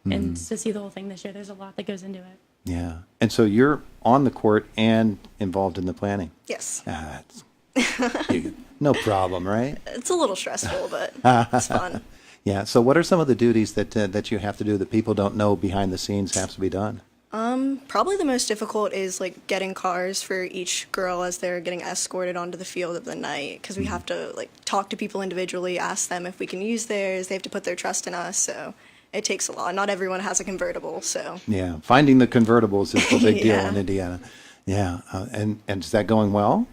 And to see the whole thing this year, there's a lot that goes into it. Yeah. And so you're on the court and involved in the planning. Yes. No problem, right? It's a little stressful, but it's fun. Yeah. So what are some of the duties that you have to do that people don't know behind the scenes has to be done? Probably the most difficult is like getting cars for each girl as they're getting escorted onto the field of the night, because we have to like talk to people individually, ask them if we can use theirs. They have to put their trust in us, so it takes a lot. Not everyone has a convertible, so Yeah. Finding the convertibles is the big deal Yeah. in Indiana. Yeah. And is that going well?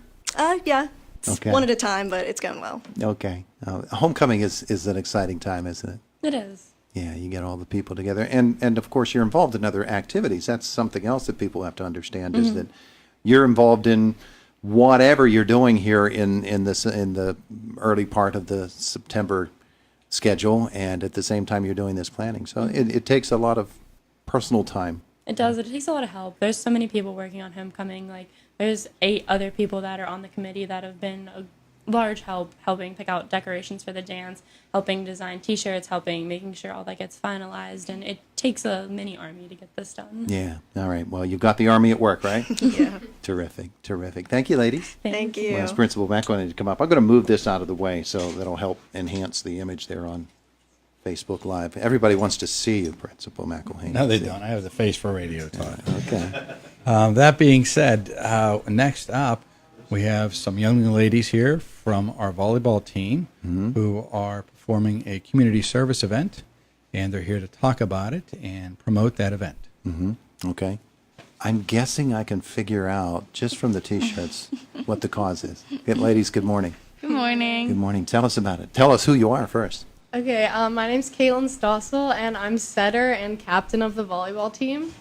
yeah, it's Okay. one at a time, but it's going well. Okay. Homecoming is an exciting time, isn't it? It is. Yeah, you get all the people together, and of course you're involved in other activities. That's something else that people have to understand is that you're involved in whatever you're doing here in the early part of the September schedule, and at the same time you're doing this planning. So it takes a lot of personal time. It does. It takes a lot of help. There's so many people working on homecoming. Like, there's 8 other people that are on the committee that have been a large help, helping pick out decorations for the dance, helping design T-shirts, making sure all that gets finalized. And it takes a mini army to get this done. Yeah. All right. Well, you've got the Army at work, right? Yeah. Terrific. Terrific. Thank you, ladies. Thank you. Well, as Principal Mack wanted to come up, I'm going to move this out of the way so that'll help enhance the image there on Facebook Live. Everybody wants to see you, Principal McElhaney. No, they don't. I have the face for radio talk. Okay. That being said, next up, we have some young ladies here from our volleyball team who are performing a community service event, and they're here to talk about it and promote that event. Okay. I'm guessing I can figure out, just from the T-shirts, what the cause is. Ladies, good morning. Good morning. Good morning. Tell us about it. Tell us who you are first. Okay, my name's Caitlin Stossel, and I'm setter and captain of the volleyball team.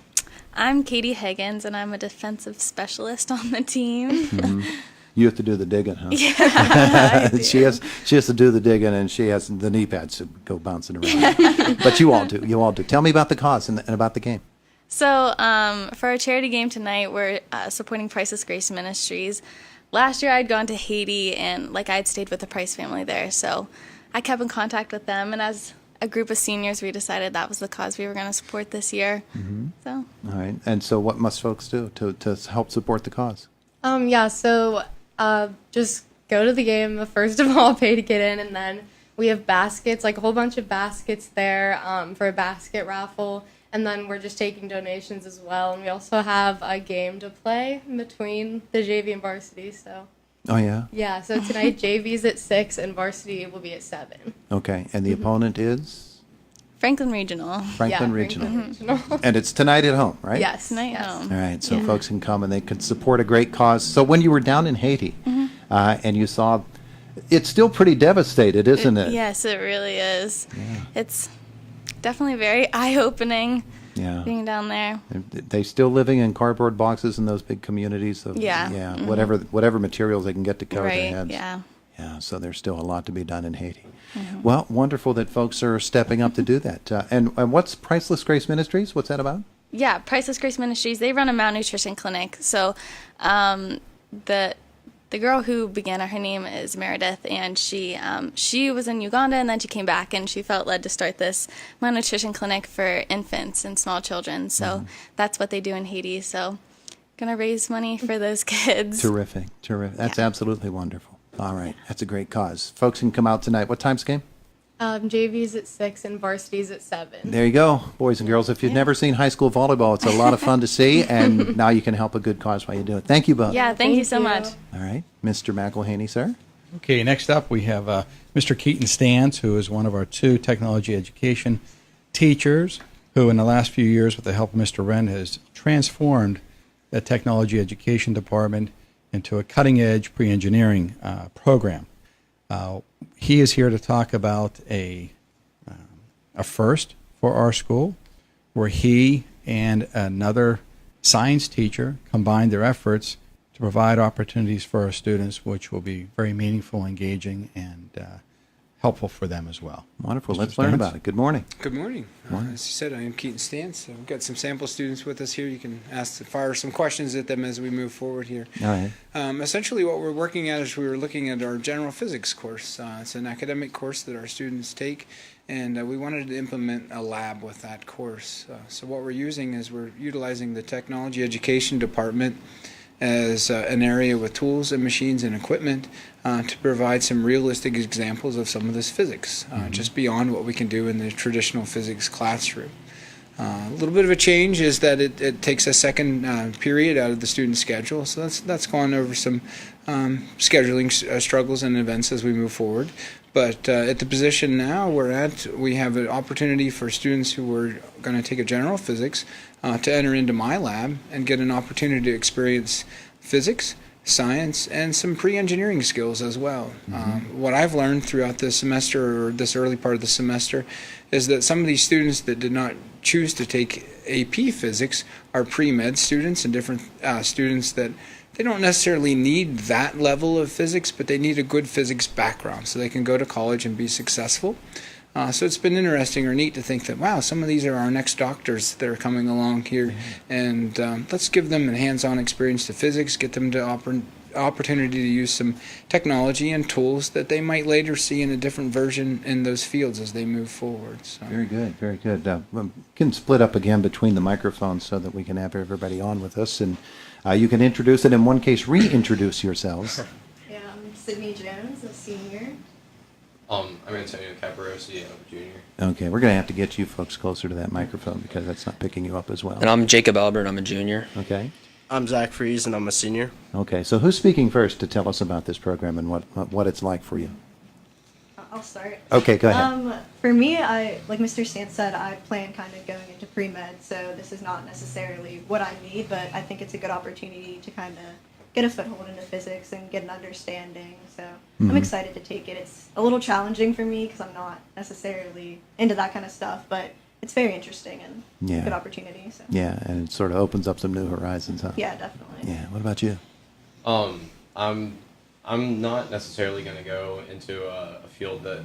I'm Katie Higgins, and I'm a defensive specialist on the team. You have to do the digging, huh? I do. she has to do the digging, and she has the knee pads to go bouncing around. But you all do. You all do. Tell me about the cause and about the game. So, for our charity game tonight, we're supporting Priceless Grace Ministries. Last year, I'd gone to Haiti, and I'd stayed with the Price family there, so I kept in contact with them, and as a group of seniors, we decided that was the cause we were going to support this year. So, All right. And so what must folks do to help support the cause? Just go to the game, first of all, pay to get in, and then we have baskets, a whole bunch of baskets there for a basket raffle, and then we're just taking donations as well, and we also have a game to play between the JV and varsity, so. Oh, yeah? Yeah, so tonight JV's at 6 and varsity will be at 7. Okay. And the opponent is Franklin Regional. Franklin Regional. Regional. And it's tonight at home, right? Yes. Tonight yes. home. All right, so folks can come and they can support a great cause. So when you were down in Haiti and you saw, it's still pretty devastated, isn't it? Yes, it really is. It's definitely very eye-opening Yeah. being down there. They still living in cardboard boxes in those big communities of Yeah. whatever materials they can get to cover their Right, heads. yeah. Yeah, so there's still a lot to be done in Haiti. Well, wonderful that folks are stepping up to do that. And what's Priceless Grace Ministries? What's that about? Yeah, Priceless Grace Ministries, they run a malnutrition clinic. So the girl who began it, her name is Meredith, and she was in Uganda, and then she came back, and she felt led to start this malnutrition clinic for infants and small children. So that's what they do in Haiti. So going to raise money for those kids. Terrific. That's absolutely wonderful. All right, that's a great cause. Folks can come out tonight. What time's the game? JV's at 6 and varsity's at 7. There you go, boys and girls. If you've never seen high school volleyball, it's a lot of fun to see, and now you can help a good cause while you do it. Thank you both. Yeah, thank you Thank so you. much. All right, Mr. McElhaney, sir. Okay, next up we have Mr. Keaton Stans, who is one of our 2 technology education teachers, who in the last few years, with the help of Mr. Wren, has transformed the technology education department into a cutting-edge pre-engineering program. He is here to talk about a first for our school, where he and another science teacher combined their efforts to provide opportunities for our students, which will be very meaningful, engaging, and helpful for them as well. Wonderful. Mr. Let's learn Stans? about it. Good morning. Good morning. As you said, I am Keaton Stans. So we've got some sample students with us here. You can fire some questions at them as we move forward here. All right. Essentially, what we're working at is we were looking at our general physics course. It's an academic course that our students take, and we wanted to implement a lab with that course. So what we're using is we're utilizing the technology education department as an area with tools and machines and equipment to provide some realistic examples of some of this physics, just beyond what we can do in the traditional physics classroom. A little bit of a change is that it takes a second period out of the student schedule, so that's gone over some scheduling struggles and events as we move forward. But at the position now we're at, we have an opportunity for students who are going to take a general physics to enter into my lab and get an opportunity to experience physics, science, and some pre-engineering skills as well. What I've learned throughout this semester, or this early part of the semester, is that some of these students that did not choose to take AP physics are pre-med students and different students that they don't necessarily need that level of physics, but they need a good physics background so they can go to college and be successful. So it's been interesting or neat to think that, wow, some of these are our next doctors that are coming along here, and let's give them a hands-on experience to physics, get them to opportunity to use some technology and tools that they might later see in a different version in those fields as they move forward. So. Very good, very good. We can split up again between the microphones so that we can have everybody on with us, and you can introduce and in one case reintroduce yourselves. Yeah, I'm Sydney Jones, a senior. I'm Antonio Caparosi, I'm a junior. Okay, we're going to have to get you folks closer to that microphone because that's not picking you up as well. And I'm Jacob Albert, I'm a junior. Okay. I'm Zach Fries, and I'm a senior. Okay, so who's speaking first to tell us about this program and what it's like for you? I'll start. Okay, go ahead. For me, like Mr. Stantz said, I plan kind of going into pre-med, so this is not necessarily what I need, but I think it's a good opportunity to kind of get a foothold into physics and get an understanding. So I'm excited to take it. It's a little challenging for me because I'm not necessarily into that kind of stuff, but it's very interesting and Yeah. good opportunity. So. Yeah, and it sort of opens up some new horizons, huh? Yeah, definitely. Yeah, what about you? I'm not necessarily going to go into a field that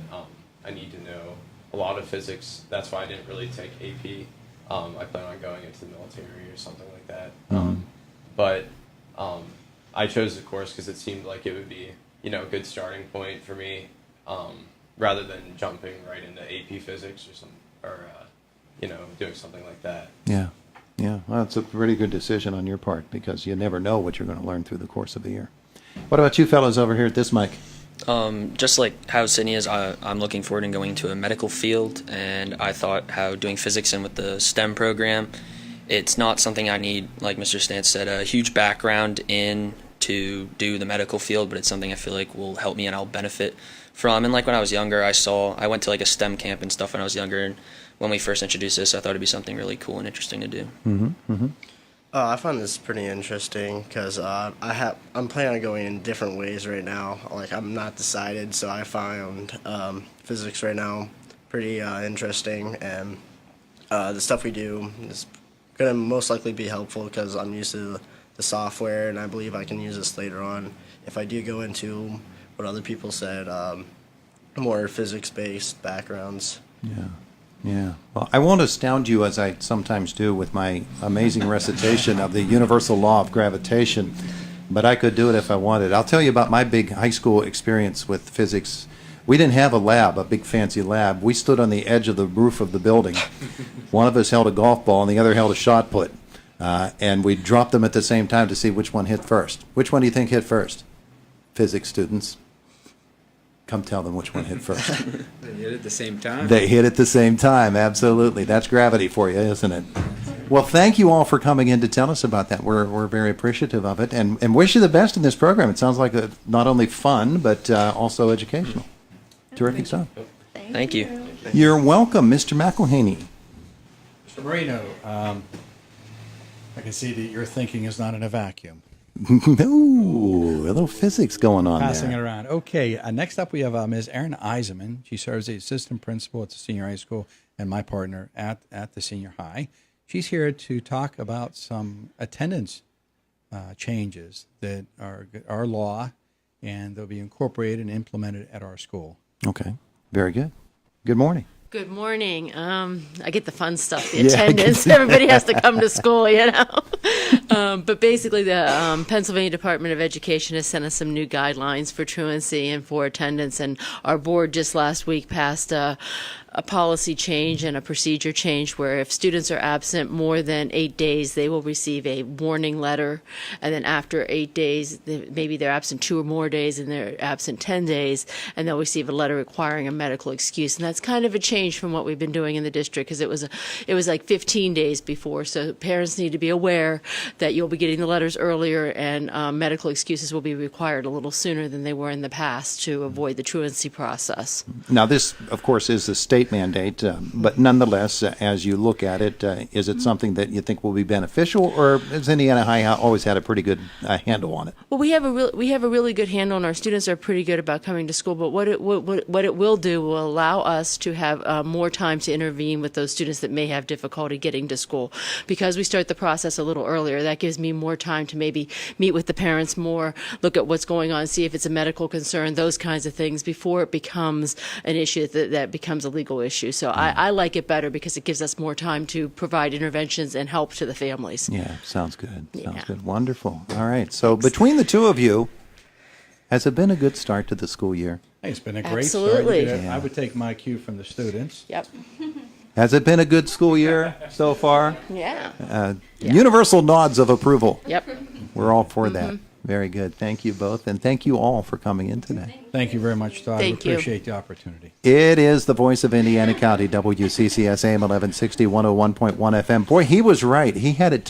I need to know a lot of physics. That's why I didn't really take AP. I plan on going into the military or something like that. But I chose the course because it seemed like it would be, a good starting point for me, rather than jumping right into AP physics or doing something like that. Yeah, yeah. Well, it's a pretty good decision on your part because you never know what you're going to learn through the course of the year. What about you fellows over here at this mic? Just like how Sydney is, I'm looking forward to going into a medical field, and I thought how doing physics and with the STEM program, it's not something I need, like Mr. Stantz said, a huge background in to do the medical field, but it's something I feel like will help me and I'll benefit from. And like when I was younger, I went to like a STEM camp and stuff when I was younger, and when we first introduced this, I thought it'd be something really cool and interesting to do. I find this pretty interesting because I'm planning on going in different ways right now. Like, I'm not decided, so I found physics right now pretty interesting, and the stuff we do is going to most likely be helpful because I'm used to the software, and I believe I can use this later on if I do go into what other people said, more physics-based backgrounds. Yeah. Yeah. Well, I won't astound you as I sometimes do with my amazing recitation of the universal law of gravitation, but I could do it if I wanted. I'll tell you about my big high school experience with physics. We didn't have a lab, a big fancy lab. We stood on the edge of the roof of the building. One of us held a golf ball and the other held a shot put, and we dropped them at the same time to see which one hit first. Which one do you think hit first? Physics students. Come tell them which one hit first. They hit at the same time. They hit at the same time, absolutely. That's gravity for you, isn't it? Well, thank you all for coming in to tell us about that. We're very appreciative of it and wish you the best in this program. It sounds like not only fun, but also educational. Terrific stuff. Thank you. You're welcome, Mr. McElhaney. Mr. Marino, I can see that your thinking is not in a vacuum. Ooh, a little physics going on Passing there. it around. Okay, next up we have Ms. Erin Eisenman. She serves as assistant principal at the senior high school and my partner at the senior high. She's here to talk about some attendance changes that are our law, and they'll be incorporated and implemented at our school. Okay, very good. Good morning. Good morning. I get the fun stuff, the Yeah, I can attendance. see Everybody has to come to school, But basically, the Pennsylvania Department of Education has sent us some new guidelines for truancy and for attendance, and our board just last week passed a policy change and a procedure change where if students are absent more than 8 days, they will receive a warning letter, and then after 8 days, maybe they're absent 2 or more days and they're absent 10 days, and they'll receive a letter requiring a medical excuse. And that's kind of a change from what we've been doing in the district, because it was like 15 days before. So parents need to be aware that you'll be getting the letters earlier, and medical excuses will be required a little sooner than they were in the past to avoid the truancy process. Now, this, of course, is the state mandate, but nonetheless, as you look at it, is it something that you think will be beneficial, or has Indiana High always had a pretty good handle on it? Well, we have a really good handle, and our students are pretty good about coming to school. But what it will do will allow us to have more time to intervene with those students that may have difficulty getting to school, because we start the process a little earlier. That gives me more time to maybe meet with the parents more, look at what's going on, see if it's a medical concern, those kinds of things, before it becomes an issue that becomes a legal issue. So I like it better because it gives us more time to provide interventions and help to the families. Yeah, sounds good. Sounds Yeah. good. Wonderful. All right. So between the two of you, has it been a good start to the school year? Hey, it's been a great Absolutely. start. I would take my cue from the students. Yep. Has it been a good school year so far? Yeah. Universal nods of approval. Yep. We're all for that. Very good. Thank you both, and thank you all for coming in today. Thank you very much, Todd. Thank we you. appreciate the opportunity. It is the voice of Indiana County, WCCS AM 1160, 101.1 FM. Boy, he was right. He had it